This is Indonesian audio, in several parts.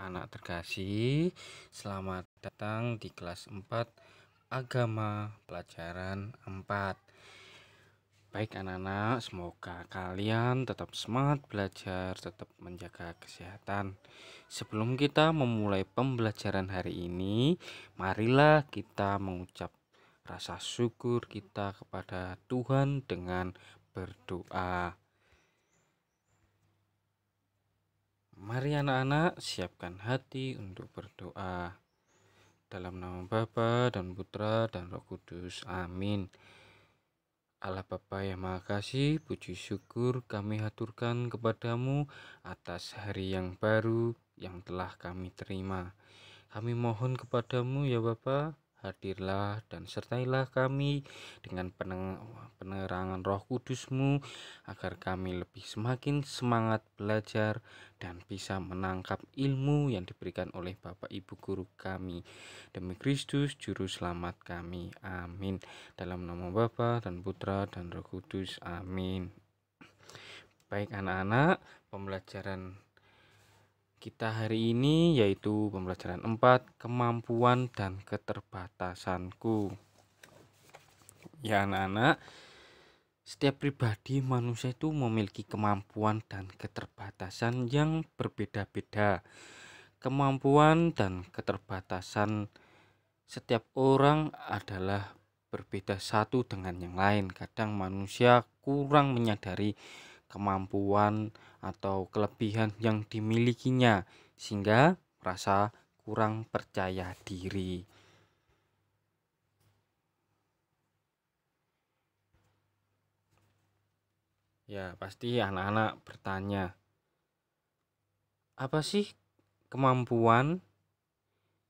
anak terkasih, selamat datang di kelas 4 Agama Pelajaran 4. Baik anak-anak, semoga kalian tetap semangat belajar, tetap menjaga kesehatan. Sebelum kita memulai pembelajaran hari ini, marilah kita mengucap rasa syukur kita kepada Tuhan dengan berdoa. Mari anak-anak siapkan hati untuk berdoa. Dalam nama Bapa dan Putra dan Roh Kudus. Amin. Allah Bapa yang Maha Kasih, puji syukur kami haturkan kepadamu atas hari yang baru yang telah kami terima. Kami mohon kepadamu ya Bapa, hadirlah dan sertailah kami dengan penerangan Roh Kudus-Mu agar kami lebih semakin semangat belajar dan bisa menangkap ilmu yang diberikan oleh Bapak Ibu guru kami. Demi Kristus Juru Selamat kami. Amin. Dalam nama Bapa dan Putra dan Roh Kudus. Amin. Baik anak-anak, pembelajaran kita hari ini yaitu pembelajaran 4, kemampuan dan keterbatasanku. Ya anak-anak, setiap pribadi manusia itu memiliki kemampuan dan keterbatasan yang berbeda-beda. Kemampuan dan keterbatasan setiap orang adalah berbeda satu dengan yang lain. Kadang manusia kurang menyadari kemampuan atau kelebihan yang dimilikinya sehingga merasa kurang percaya diri. Ya, pasti anak-anak bertanya, apa sih kemampuan?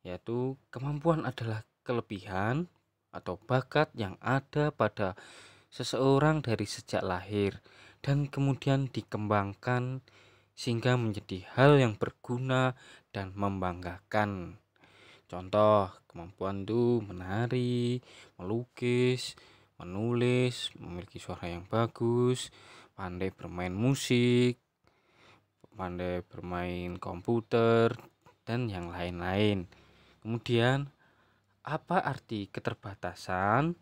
Yaitu kemampuan adalah kelebihan atau bakat yang ada pada seseorang dari sejak lahir dan kemudian dikembangkan sehingga menjadi hal yang berguna dan membanggakan. Contoh, kemampuan itu menari, melukis, menulis, memiliki suara yang bagus, pandai bermain musik, pandai bermain komputer, dan yang lain-lain. Kemudian, apa arti keterbatasan?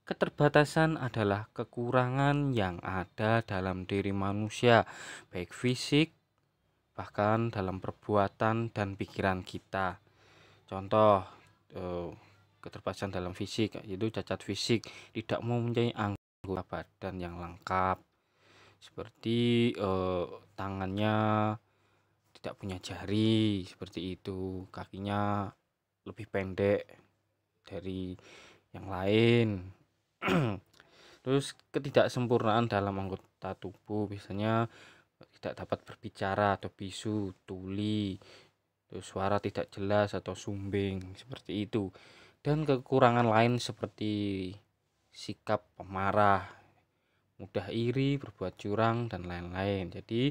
Keterbatasan adalah kekurangan yang ada dalam diri manusia, baik fisik, bahkan dalam perbuatan dan pikiran kita. Contoh, keterbatasan dalam fisik, yaitu cacat fisik, tidak mempunyai anggota badan yang lengkap, seperti tangannya tidak punya jari, seperti itu, kakinya lebih pendek dari yang lain. Terus ketidaksempurnaan dalam anggota tubuh, biasanya tidak dapat berbicara atau bisu, tuli, terus suara tidak jelas atau sumbing, seperti itu. Dan kekurangan lain seperti sikap pemarah, mudah iri, berbuat curang, dan lain-lain. Jadi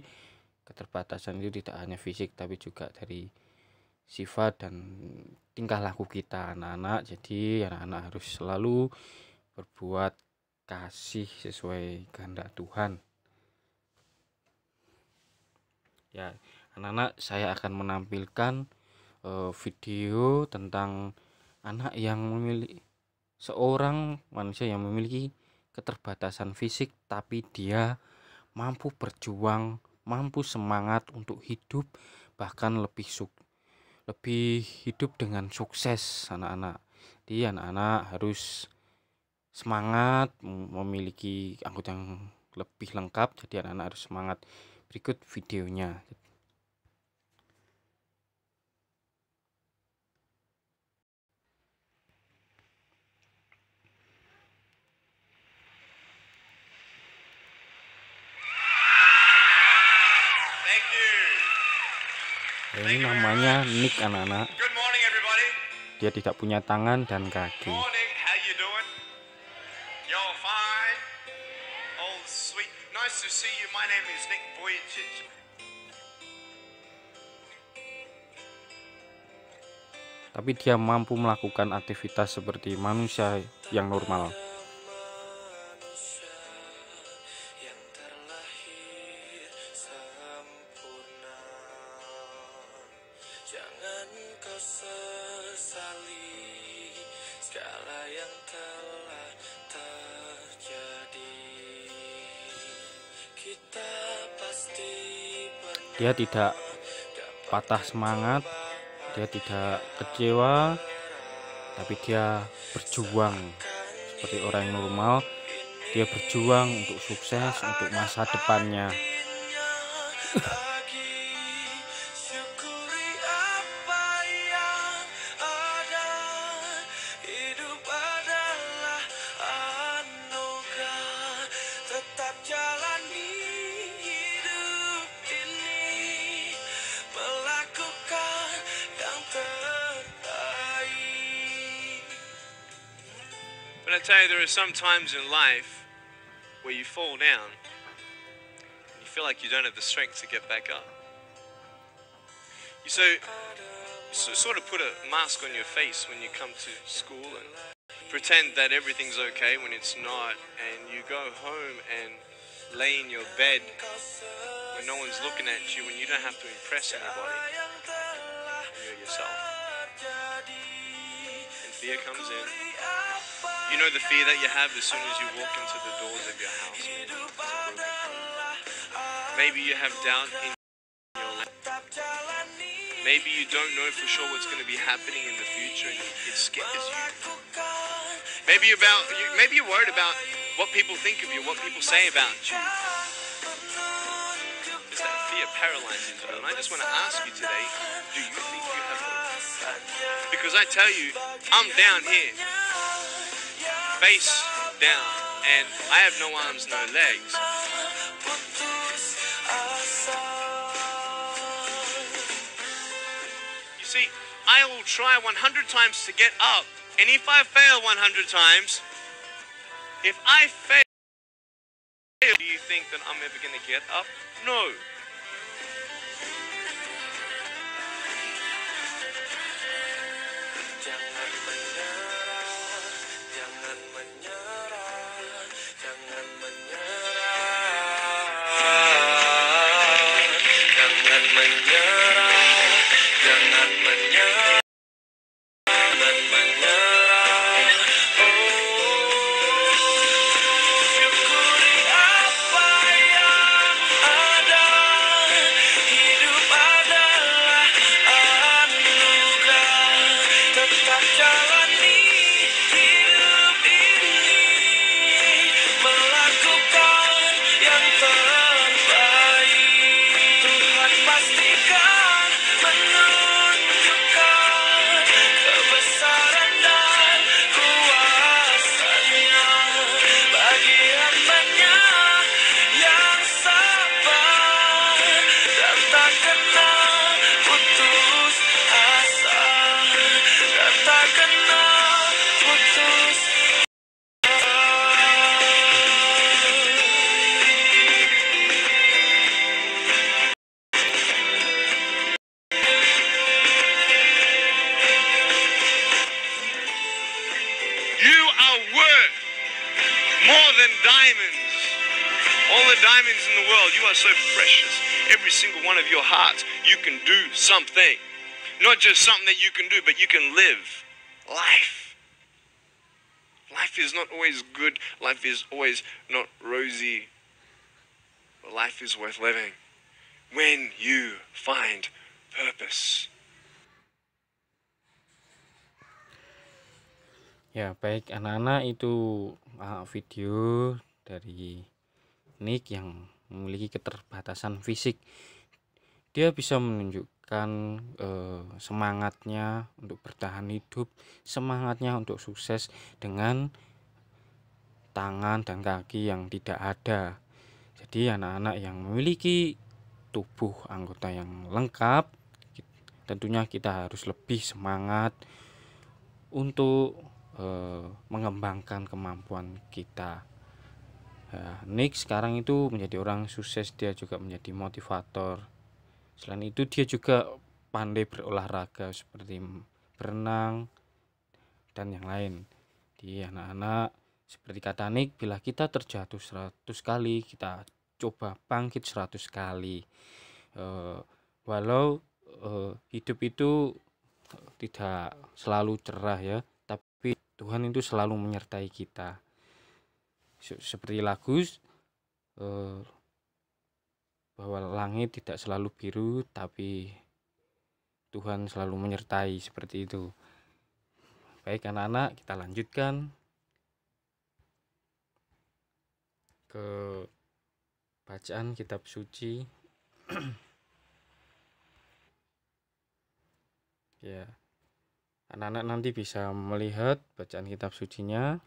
keterbatasan itu tidak hanya fisik tapi juga dari sifat dan tingkah laku kita anak-anak. Jadi anak-anak harus selalu berbuat kasih sesuai kehendak Tuhan. Ya, anak-anak, saya akan menampilkan video tentang anak yang memiliki seorang manusia yang memiliki keterbatasan fisik tapi dia mampu berjuang, mampu semangat untuk hidup, bahkan lebih hidup dengan sukses anak-anak. Jadi anak-anak harus semangat memiliki anggota yang lebih lengkap, jadi anak-anak harus semangat. Berikut videonya. Thank you. Ini namanya Nick anak-anak. Good morning, everybody. Dia tidak punya tangan dan kaki. Morning. How you doing? Y'all fine? Oh, sweet. Nice to see you. My name is Nick Vujicic. Tapi dia mampu melakukan aktivitas seperti manusia yang normal. Jangan kau sesali segala yang telah terjadi. Kita pasti Dia tidak patah semangat, dia tidak kecewa, tapi dia berjuang seperti orang yang normal. Dia berjuang untuk sukses, untuk masa depannya. lagi syukuri apa yang ada. Hidup adalah anugerah. Tetap jalani hidup ini, melakukan yang terbaik. But I tell you, there are some times in life where you fall down and you feel like you don't have the strength to get back up. You sort of put a mask on your face when you come to school and pretend that everything's okay when it's not, and you go home and lay in your bed when no one's looking at you, when you don't have to impress anybody. You're yourself. And fear comes in. You know the fear that you have as soon as you walk into the doors of your house. Maybe you have doubt in your life. Maybe you don't know for sure what's going to be happening in the future and it scares you. Maybe you're worried about what people think of you, what people say about you. Does that fear paralyze you? And I just want to ask you today, do you think you have hope? Because I tell you, I'm down here, face down, and I have no arms, no legs. You see, I will try 100 times to get up, and if I fail 100 times, do you think that I'm ever going to get up? No. Jangan menyerah, jangan menyerah, jangan menyerah, jangan menyerah, jangan menyerah, jangan menyerah. Syukuri apa yang ada. Hidup adalah anugerah. Tetap jalani hidup ini, melakukan yang terbaik. Tuhan pastikan menunjukkan kebesaran dan kuasanya bagi hamba-Nya yang sabar dan tak kenal putus asa, dan tak kenal putus asa. You are worth more than diamonds. All the diamonds in the world, you are so precious. Every single one of your hearts, you can do something. Not just something that you can do, but you can live life. Life is not always good. Life is always not rosy. But life is worth living when you find purpose. Ya, baik anak-anak, itu video dari Nick yang memiliki keterbatasan fisik. Dia bisa menunjukkan semangatnya untuk bertahan hidup, semangatnya untuk sukses dengan tangan dan kaki yang tidak ada. Jadi anak-anak yang memiliki tubuh anggota yang lengkap, tentunya kita harus lebih semangat untuk mengembangkan kemampuan kita. Nick sekarang itu menjadi orang sukses, dia juga menjadi motivator. Selain itu dia juga pandai berolahraga seperti berenang dan yang lain. Di anak-anak, seperti kata Nick, bila kita terjatuh 100 kali, kita coba bangkit 100 kali. Walau hidup itu tidak selalu cerah ya, tapi Tuhan itu selalu menyertai kita. Seperti lagu bahwa langit tidak selalu biru, tapi Tuhan selalu menyertai, seperti itu. Baik anak-anak, kita lanjutkan ke bacaan kitab suci. Ya, anak-anak nanti bisa melihat bacaan kitab sucinya.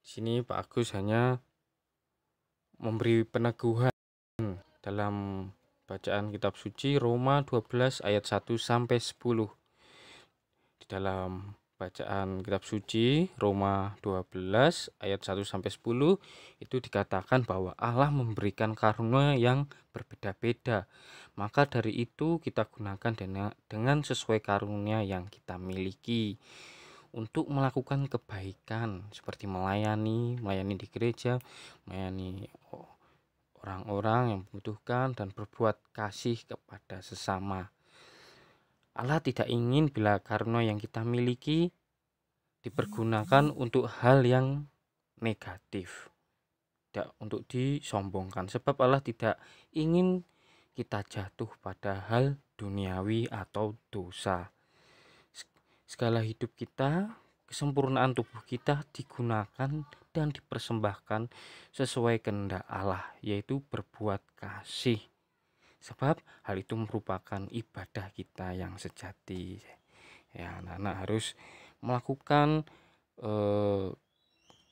Sini Pak Agus hanya memberi peneguhan dalam bacaan kitab suci Roma 12 ayat 1 sampai 10. Di dalam bacaan kitab suci Roma 12 ayat 1 sampai 10 itu dikatakan bahwa Allah memberikan karunia yang berbeda-beda. Maka dari itu kita gunakan dengan sesuai karunia yang kita miliki untuk melakukan kebaikan, seperti melayani di gereja, melayani orang-orang yang membutuhkan, dan berbuat kasih kepada sesama. Allah tidak ingin bila karunia yang kita miliki dipergunakan untuk hal yang negatif, tidak untuk disombongkan, sebab Allah tidak ingin kita jatuh pada hal duniawi atau dosa. Segala hidup kita, kesempurnaan tubuh kita digunakan dan dipersembahkan sesuai kehendak Allah, yaitu berbuat kasih. Sebab hal itu merupakan ibadah kita yang sejati. Ya, anak-anak harus melakukan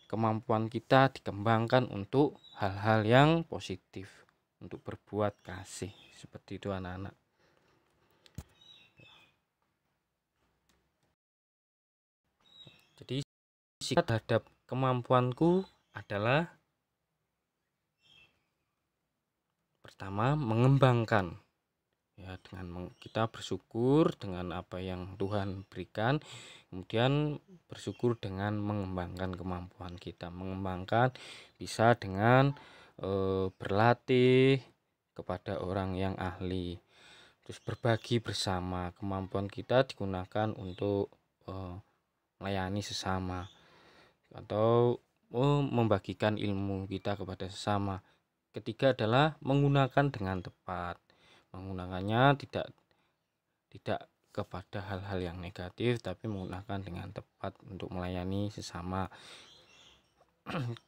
kemampuan kita dikembangkan untuk hal-hal yang positif, untuk berbuat kasih. Seperti itu anak-anak. Jadi sikap terhadap kemampuanku adalah pertama mengembangkan, ya, dengan kita bersyukur dengan apa yang Tuhan berikan, kemudian bersyukur dengan mengembangkan kemampuan kita. Mengembangkan bisa dengan berlatih kepada orang yang ahli, terus berbagi bersama. Kemampuan kita digunakan untuk melayani sesama atau membagikan ilmu kita kepada sesama. Ketiga adalah menggunakan dengan tepat. Menggunakannya tidak kepada hal-hal yang negatif, tapi menggunakan dengan tepat untuk melayani sesama.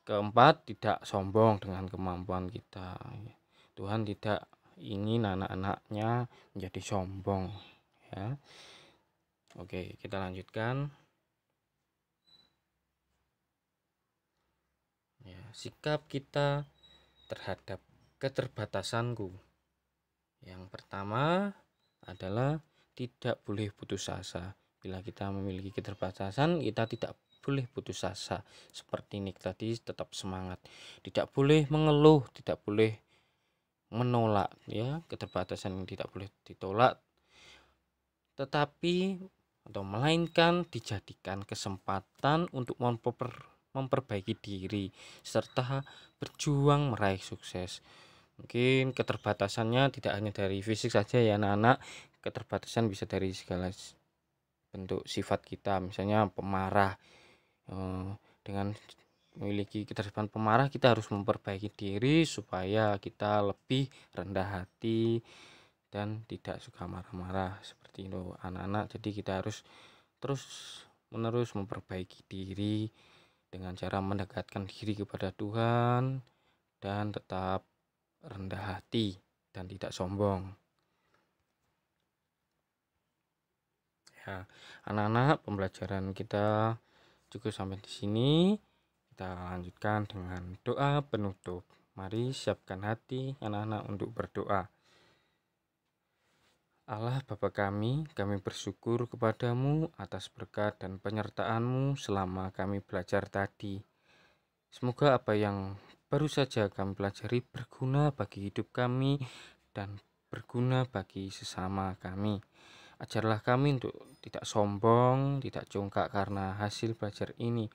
Keempat, tidak sombong dengan kemampuan kita. Tuhan tidak ingin anak-anaknya menjadi sombong, ya. Oke, kita lanjutkan. Ya, sikap kita terhadap keterbatasanku. Yang pertama adalah tidak boleh putus asa. Bila kita memiliki keterbatasan, kita tidak boleh putus asa. Seperti Nick tadi, tetap semangat. Tidak boleh mengeluh, tidak boleh menolak, ya. Keterbatasan yang tidak boleh ditolak, tetapi atau melainkan dijadikan kesempatan untuk memperbaiki diri serta berjuang meraih sukses. Mungkin keterbatasannya tidak hanya dari fisik saja ya anak-anak, keterbatasan bisa dari segala bentuk sifat kita. Misalnya pemarah, dengan memiliki keterbatasan pemarah kita harus memperbaiki diri supaya kita lebih rendah hati dan tidak suka marah-marah, seperti itu anak-anak. Jadi kita harus terus menerus memperbaiki diri dengan cara mendekatkan diri kepada Tuhan dan tetap rendah hati dan tidak sombong. Ya, anak-anak, pembelajaran kita cukup sampai di sini. Kita lanjutkan dengan doa penutup. Mari siapkan hati anak-anak untuk berdoa. Allah Bapa kami bersyukur kepadamu atas berkat dan penyertaan-Mu selama kami belajar tadi. Semoga apa yang baru saja kami pelajari berguna bagi hidup kami dan berguna bagi sesama kami. Ajarlah kami untuk tidak sombong, tidak congkak karena hasil belajar ini,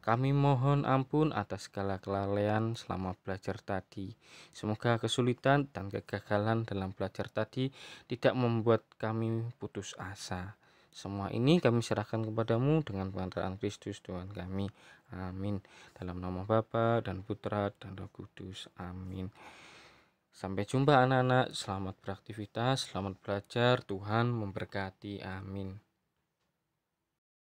Kami mohon ampun atas segala kelalaian selama belajar tadi. Semoga kesulitan dan kegagalan dalam belajar tadi tidak membuat kami putus asa. Semua ini kami serahkan kepadamu dengan pengantaran Kristus Tuhan kami. Amin. Dalam nama Bapa dan Putra dan Roh Kudus. Amin. Sampai jumpa anak-anak. Selamat beraktivitas, selamat belajar. Tuhan memberkati. Amin.